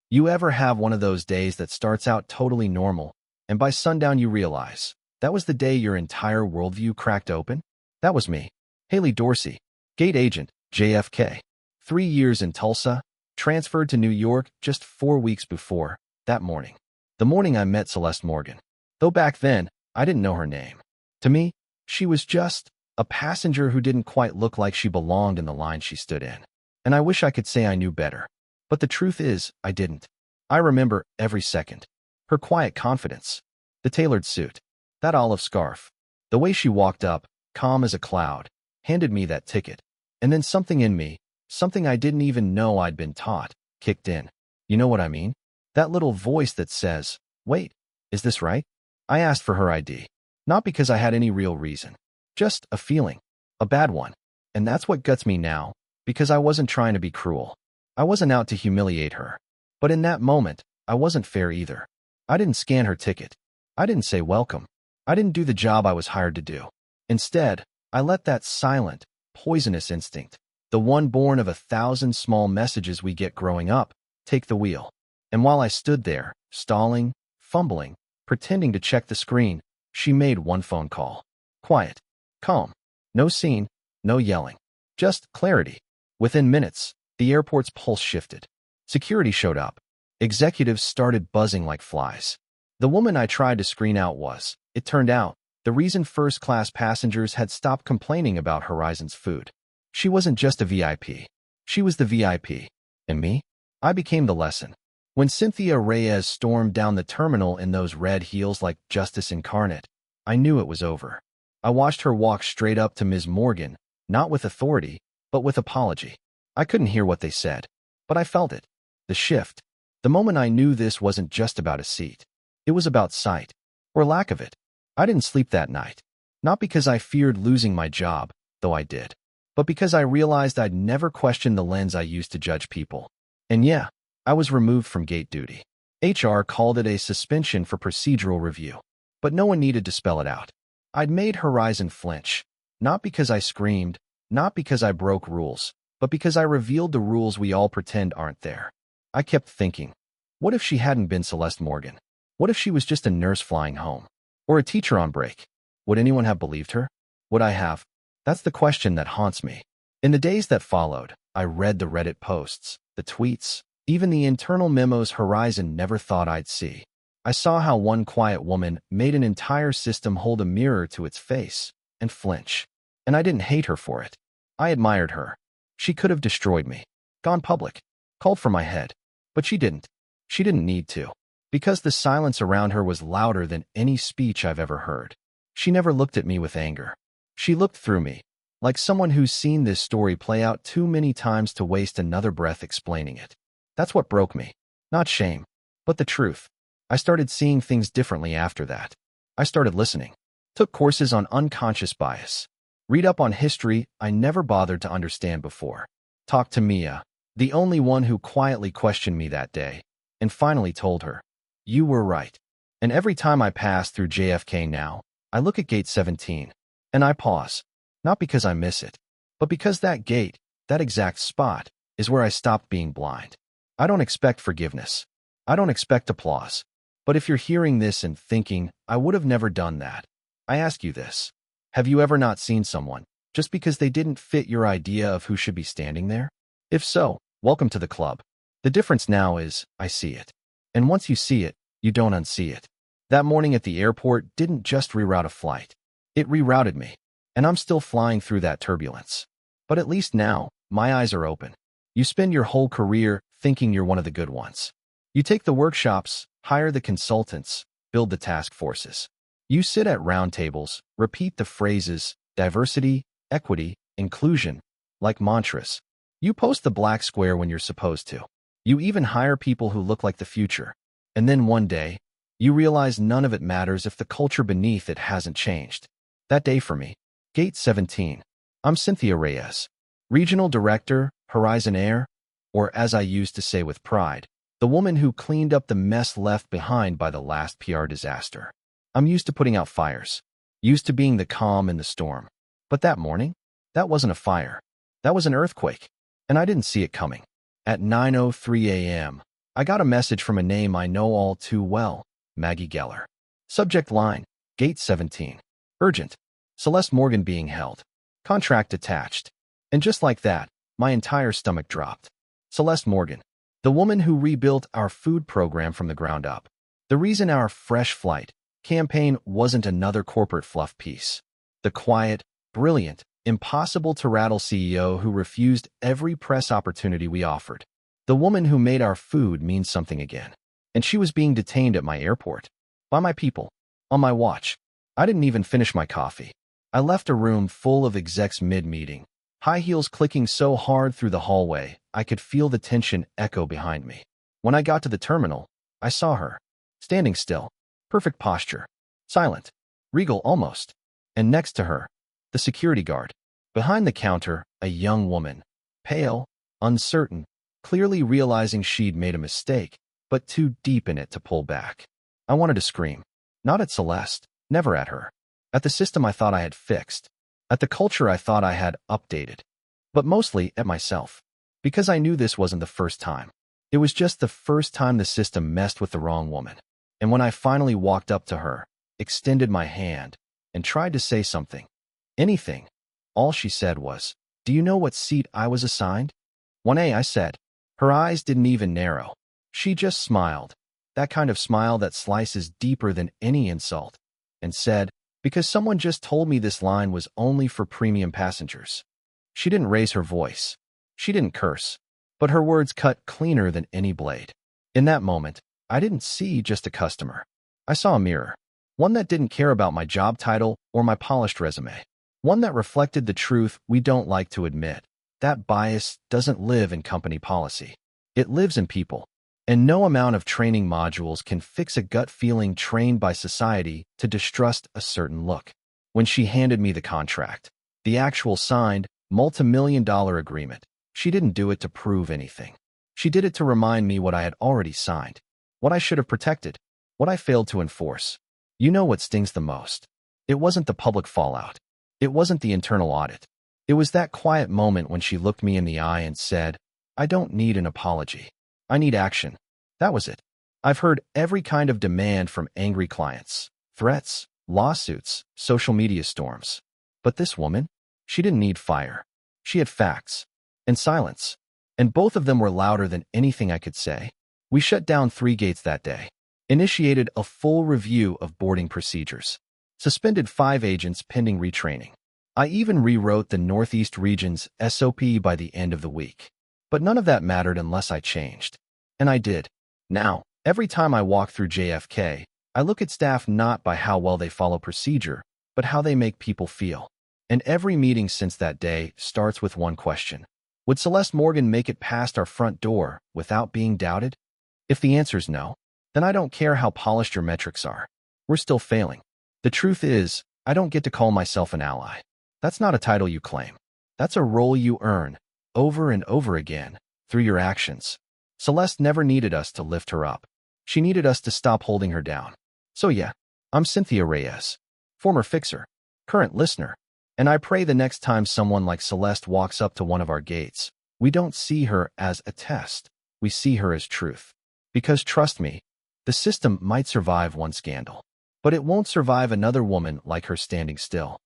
You ever have one of those days that starts out totally normal, and by sundown you realize that was the day your entire worldview cracked open? That was me. Haley Dorsey, gate agent, JFK. 3 years in Tulsa, transferred to New York just 4 weeks before, that morning. The morning I met Celeste Morgan. Though back then, I didn't know her name. To me, she was just a passenger who didn't quite look like she belonged in the line she stood in. And I wish I could say I knew better. But the truth is, I didn't. I remember every second. Her quiet confidence. The tailored suit. That olive scarf. The way she walked up, calm as a cloud, handed me that ticket. And then something in me, something I didn't even know I'd been taught, kicked in. You know what I mean? That little voice that says, wait, is this right? I asked for her ID. Not because I had any real reason. Just a feeling. A bad one. And that's what guts me now, because I wasn't trying to be cruel. I wasn't out to humiliate her. But in that moment, I wasn't fair either. I didn't scan her ticket. I didn't say welcome. I didn't do the job I was hired to do. Instead, I let that silent, poisonous instinct, the one born of 1,000 small messages we get growing up, take the wheel. And while I stood there, stalling, fumbling, pretending to check the screen, she made one phone call. Quiet. Calm. No scene. No yelling. Just clarity. Within minutes, the airport's pulse shifted. Security showed up. Executives started buzzing like flies. The woman I tried to screen out was, it turned out, the reason first-class passengers had stopped complaining about Horizon's food. She wasn't just a VIP. She was the VIP. And me? I became the lesson. When Cynthia Reyes stormed down the terminal in those red heels like justice incarnate, I knew it was over. I watched her walk straight up to Ms. Morgan, not with authority, but with apology. I couldn't hear what they said, but I felt it. The shift. The moment I knew this wasn't just about a seat. It was about sight, or lack of it. I didn't sleep that night. Not because I feared losing my job, though I did, but because I realized I'd never questioned the lens I used to judge people. And yeah, I was removed from gate duty. HR called it a suspension for procedural review, but no one needed to spell it out. I'd made Horizon flinch, not because I screamed, not because I broke rules, but because I revealed the rules we all pretend aren't there. I kept thinking, what if she hadn't been Celeste Morgan? What if she was just a nurse flying home? Or a teacher on break? Would anyone have believed her? Would I have? That's the question that haunts me. In the days that followed, I read the Reddit posts, the tweets, even the internal memos Horizon never thought I'd see. I saw how one quiet woman made an entire system hold a mirror to its face and flinch. And I didn't hate her for it. I admired her. She could have destroyed me, gone public, called for my head. But she didn't. She didn't need to. Because the silence around her was louder than any speech I've ever heard. She never looked at me with anger. She looked through me, like someone who's seen this story play out too many times to waste another breath explaining it. That's what broke me. Not shame, but the truth. I started seeing things differently after that. I started listening. Took courses on unconscious bias. Read up on history I never bothered to understand before. Talked to Mia, the only one who quietly questioned me that day, and finally told her, you were right. And every time I pass through JFK now, I look at gate 17, and I pause. Not because I miss it, but because that gate, that exact spot, is where I stopped being blind. I don't expect forgiveness. I don't expect applause. But if you're hearing this and thinking, I would have never done that, I ask you this. Have you ever not seen someone just because they didn't fit your idea of who should be standing there? If so, welcome to the club. The difference now is, I see it. And once you see it, you don't unsee it. That morning at the airport didn't just reroute a flight. It rerouted me. And I'm still flying through that turbulence. But at least now, my eyes are open. You spend your whole career thinking you're one of the good ones. You take the workshops, hire the consultants, build the task forces. You sit at round tables, repeat the phrases, diversity, equity, inclusion, like mantras. You post the black square when you're supposed to. You even hire people who look like the future. And then one day, you realize none of it matters if the culture beneath it hasn't changed. That day for me, Gate 17. I'm Cynthia Reyes, Regional Director, Horizon Air, or as I used to say with pride, the woman who cleaned up the mess left behind by the last PR disaster. I'm used to putting out fires, used to being the calm in the storm. But that morning, that wasn't a fire. That was an earthquake, and I didn't see it coming. At 9:03 a.m., I got a message from a name I know all too well, Maggie Geller. Subject line, Gate 17. Urgent. Celeste Morgan being held. Contract attached. And just like that, my entire stomach dropped. Celeste Morgan, the woman who rebuilt our food program from the ground up. The reason our Fresh Flight campaign wasn't another corporate fluff piece. The quiet, brilliant, impossible-to-rattle CEO who refused every press opportunity we offered. The woman who made our food mean something again. And she was being detained at my airport. By my people. On my watch. I didn't even finish my coffee. I left a room full of execs mid-meeting, high heels clicking so hard through the hallway, I could feel the tension echo behind me. When I got to the terminal, I saw her. Standing still. Perfect posture. Silent. Regal almost. And next to her, the security guard. Behind the counter, a young woman. Pale, uncertain, clearly realizing she'd made a mistake, but too deep in it to pull back. I wanted to scream. Not at Celeste. Never at her. At the system I thought I had fixed. At the culture I thought I had updated. But mostly at myself. Because I knew this wasn't the first time. It was just the first time the system messed with the wrong woman. And when I finally walked up to her, extended my hand, and tried to say something, anything, all she said was, "Do you know what seat I was assigned?" 1A, I said. Her eyes didn't even narrow. She just smiled. That kind of smile that slices deeper than any insult. And said, "Because someone just told me this line was only for premium passengers." She didn't raise her voice. She didn't curse. But her words cut cleaner than any blade. In that moment, I didn't see just a customer. I saw a mirror. One that didn't care about my job title or my polished resume. One that reflected the truth we don't like to admit. That bias doesn't live in company policy. It lives in people. And no amount of training modules can fix a gut feeling trained by society to distrust a certain look. When she handed me the contract, the actual signed, multi-million-dollar agreement, she didn't do it to prove anything. She did it to remind me what I had already signed, what I should have protected, what I failed to enforce. You know what stings the most? It wasn't the public fallout. It wasn't the internal audit. It was that quiet moment when she looked me in the eye and said, "I don't need an apology. I need action." That was it. I've heard every kind of demand from angry clients, threats, lawsuits, social media storms. But this woman, she didn't need fire. She had facts. And silence. And both of them were louder than anything I could say. We shut down 3 gates that day. Initiated a full review of boarding procedures. Suspended 5 agents pending retraining. I even rewrote the Northeast region's SOP by the end of the week. But none of that mattered unless I changed. And I did. Now, every time I walk through JFK, I look at staff not by how well they follow procedure, but how they make people feel. And every meeting since that day starts with one question. Would Celeste Morgan make it past our front door without being doubted? If the answer's no, then I don't care how polished your metrics are. We're still failing. The truth is, I don't get to call myself an ally. That's not a title you claim. That's a role you earn, over and over again, through your actions. Celeste never needed us to lift her up. She needed us to stop holding her down. So yeah, I'm Cynthia Reyes, former fixer, current listener, and I pray the next time someone like Celeste walks up to one of our gates, we don't see her as a test. We see her as truth. Because trust me, the system might survive one scandal, but it won't survive another woman like her standing still.